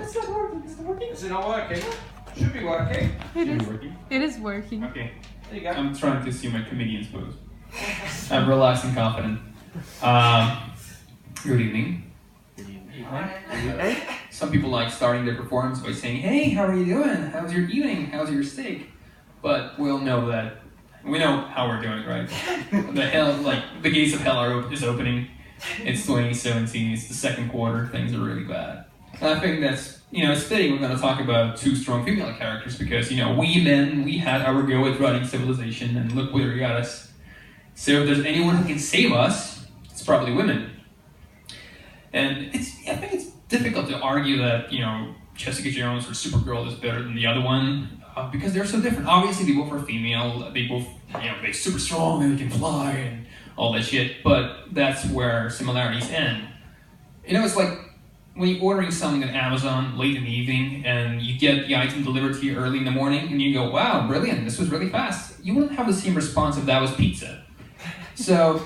it's not working. It's not working. Is it not working? Should be working. It is working. Okay. There you go. I'm trying to assume my comedian's pose. I'm relaxed and confident. Good evening. Some people like starting their performance by saying, "Hey, how are you doing? How's your evening? How's your steak?" But we know how we're doing, right? The gates of hell is opening. It's 2017. It's the second quarter. Things are really bad. And I think that's, it's fitting we're going to talk about two strong female characters because, we men, we had our go at running civilization and look where it got us. So if there's anyone who can save us, it's probably women. And I think it's difficult to argue that, Jessica Jones or Supergirl is better than the other one because they're so different. Obviously, they both are female. They both, they're super strong and they can fly and all that shit. But that's where similarities end. It's like when you're ordering something on Amazon late in the evening and you get the item delivered to you early in the morning and you go, wow, brilliant, this was really fast. You wouldn't have the same response if that was pizza. So,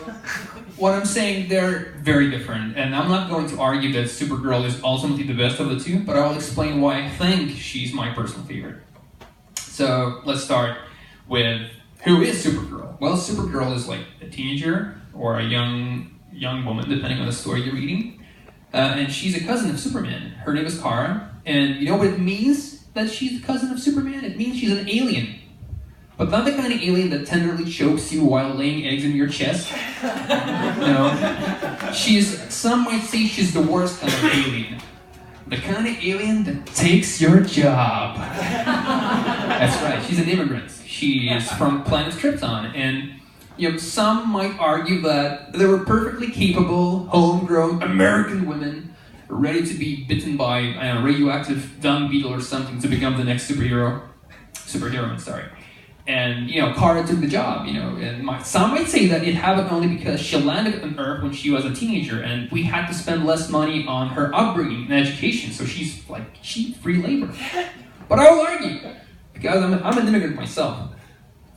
what I'm saying, they're very different. And I'm not going to argue that Supergirl is ultimately the best of the two, but I'll explain why I think she's my personal favorite. So, let's start with who is Supergirl? Well, Supergirl is like a teenager or a young woman, depending on the story you're reading. And she's a cousin of Superman. Her name is Kara. And you know what it means that she's a cousin of Superman? It means she's an alien. But not the kind of alien that tenderly chokes you while laying eggs in your chest. No. Some might say she's the worst kind of alien. The kind of alien that takes your job. That's right, she's an immigrant. She is from planet Krypton. And some might argue that there were perfectly capable, homegrown American women ready to be bitten by a radioactive dung beetle or something to become the next superheroine. And, Kara took the job, and some might say that it happened only because she landed on Earth when she was a teenager and we had to spend less money on her upbringing and education, so she's like cheap free labor. But I will argue, because I'm an immigrant myself.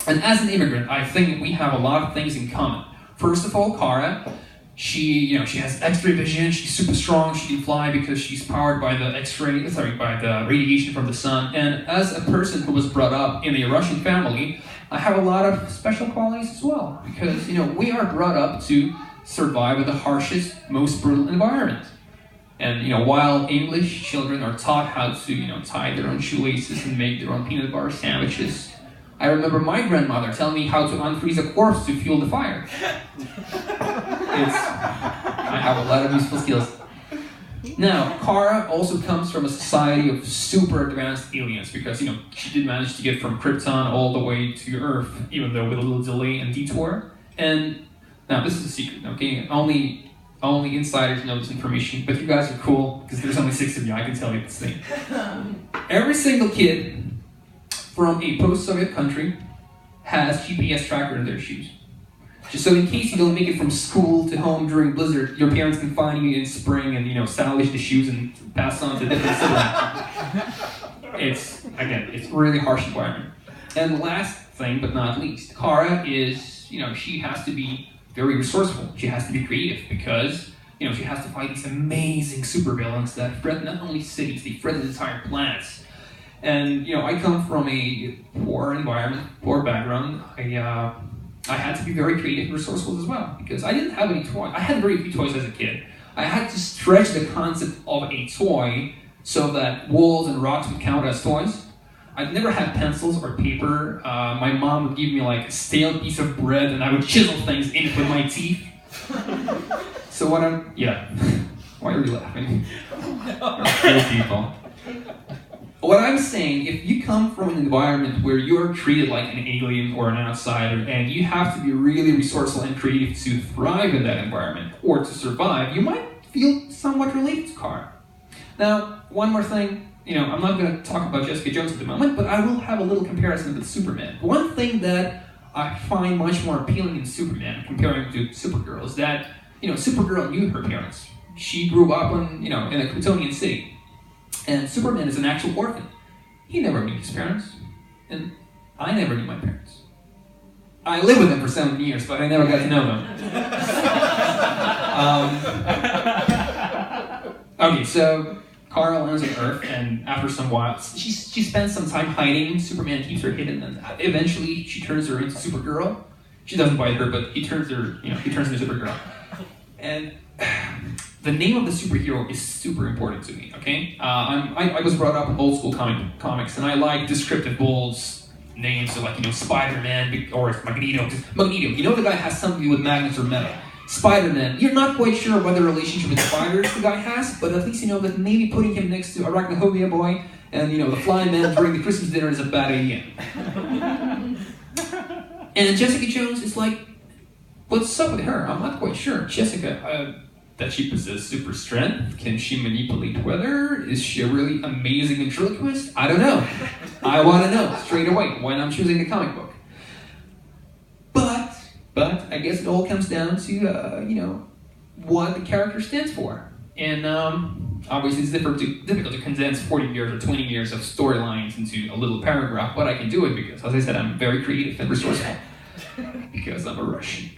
And as an immigrant, I think we have a lot of things in common. First of all, Kara, she has X-ray vision. She's super strong. She can fly because she's powered by the by the radiation from the sun. And as a person who was brought up in a Russian family, I have a lot of special qualities as well. Because we are brought up to survive in the harshest, most brutal environment. And while English children are taught how to tie their own shoelaces and make their own peanut butter sandwiches, I remember my grandmother telling me how to unfreeze a corpse to fuel the fire. I have a lot of useful skills. Now, Kara also comes from a society of super advanced aliens because, she did manage to get from Krypton all the way to Earth, even though with a little delay and detour. And now, this is a secret, okay? Only insiders know this information, but you guys are cool because there's only 6 of you. I can tell you this thing. Every single kid from a post-Soviet country has GPS tracker in their shoes. Just so in case you don't make it from school to home during blizzard, your parents can find you in spring and salvage the shoes and pass on to different siblings. It's a really harsh environment. And last thing but not least, Kara is, she has to be very resourceful. She has to be creative because, she has to fight these amazing supervillains that threaten not only cities, they threaten entire planets. And, I come from a poor environment, poor background. I had to be very creative and resourceful as well because I didn't have any toys. I had very few toys as a kid. I had to stretch the concept of a toy so that walls and rocks would count as toys. I'd never had pencils or paper. My mom would give me like a stale piece of bread and I would chisel things in it with my teeth. So why are you laughing? Kill people. What I'm saying, if you come from an environment where you're treated like an alien or an outsider and you have to be really resourceful and creative to thrive in that environment or to survive, you might feel somewhat related to Kara. Now, one more thing, I'm not going to talk about Jessica Jones at the moment, but I will have a little comparison with Superman. One thing that I find much more appealing in Superman comparing to Supergirl is that, Supergirl knew her parents. She grew up in a Kryptonian city. And Superman is an actual orphan. He never knew his parents. And I never knew my parents. I lived with them for 7 years, but I never got to know them. Okay, so Kara lands on Earth, and after some while, she spends some time hiding. Superman keeps her hidden, and eventually she turns her into Supergirl. She doesn't bite her, but he turns her into Supergirl. And the name of the superhero is super important to me. Okay, I was brought up with old school comics, and I like descriptive, bold names, so like Spider-Man or Magneto. Magneto, you know the guy has something to do with magnets or metal. Spider-Man, you're not quite sure what the relationship with spiders the guy has, but at least you know that maybe putting him next to Arachnophobia Boy and the Flying Man during the Christmas dinner is a bad idea. And Jessica Jones is like, what's up with her? I'm not quite sure. Jessica, that she possesses super strength? Can she manipulate weather? Is she a really amazing ventriloquist? I don't know. I want to know straight away when I'm choosing the comic book. But I guess it all comes down to, what the character stands for. And obviously it's difficult to condense 40 years or 20 years of storylines into a little paragraph, but I can do it because, as I said, I'm very creative and resourceful. Because I'm a Russian.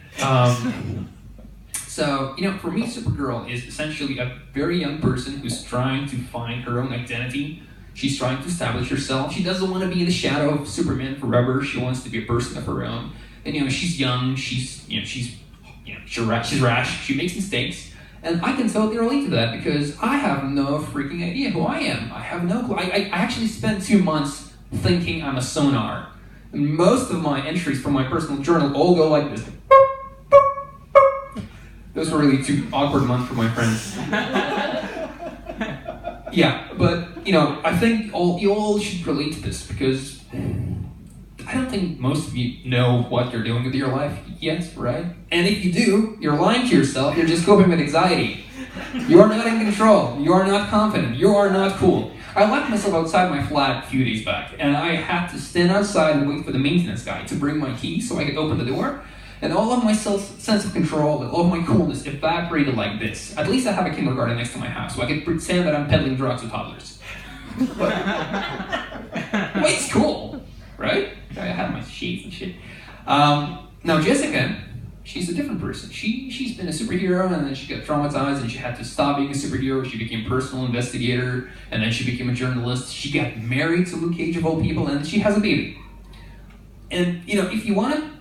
So, for me, Supergirl is essentially a very young person who's trying to find her own identity. She's trying to establish herself. She doesn't want to be in the shadow of Superman forever. She wants to be a person of her own. And she's young. She's rash. She makes mistakes, and I can totally relate to that because I have no freaking idea who I am. I have no clue. I actually spent 2 months thinking I'm a sonar. And most of my entries from my personal journal all go like this. Those were really 2 awkward months for my friends. Yeah, but I think you all should relate to this because I don't think most of you know what you're doing with your life yet, right? And if you do, you're lying to yourself. You're just coping with anxiety. You are not in control. You are not confident. You are not cool. I locked myself outside my flat a few days back, and I had to stand outside and wait for the maintenance guy to bring my key so I could open the door. And all of my sense of control and all of my coolness evaporated like this. At least I have a kindergarten next to my house, so I could pretend that I'm peddling drugs to toddlers. But it's cool, right? I had my sheets and shit. Now Jessica, she's a different person. She's been a superhero, and then she got traumatized, and she had to stop being a superhero. She became a personal investigator, and then she became a journalist. She got married to Luke Cage of all people, and she has a baby. And if you want to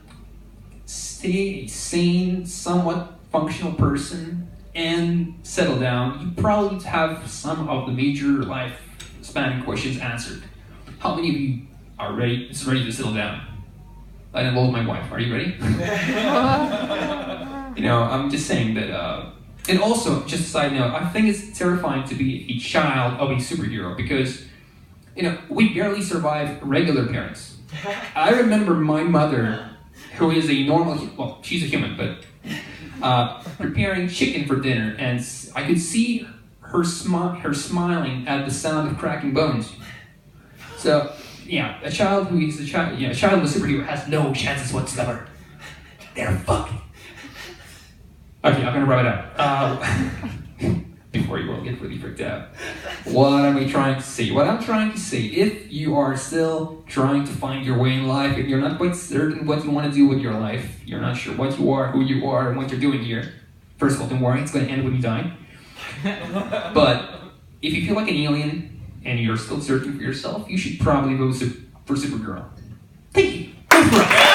stay a sane, somewhat functional person and settle down, you probably need to have some of the major life spanning questions answered. How many of you are ready to settle down? I involve my wife. Are you ready? I'm just saying that, and also, just a side note, I think it's terrifying to be a child of a superhero because, we barely survive regular parents. I remember my mother, who is a normal, she's a human, but preparing chicken for dinner, and I could see her smiling at the sound of cracking bones. So, yeah, a child of a superhero has no chances whatsoever. They're fucked. Okay, I'm gonna wrap it up. Before you all get really freaked out. What am I trying to say? What I'm trying to say, if you are still trying to find your way in life, if you're not quite certain what you want to do with your life, you're not sure what you are, who you are, and what you're doing here, first of all, don't worry, it's going to end when you die. But if you feel like an alien and you're still searching for yourself, you should probably go for Supergirl. Thank you. Go for it.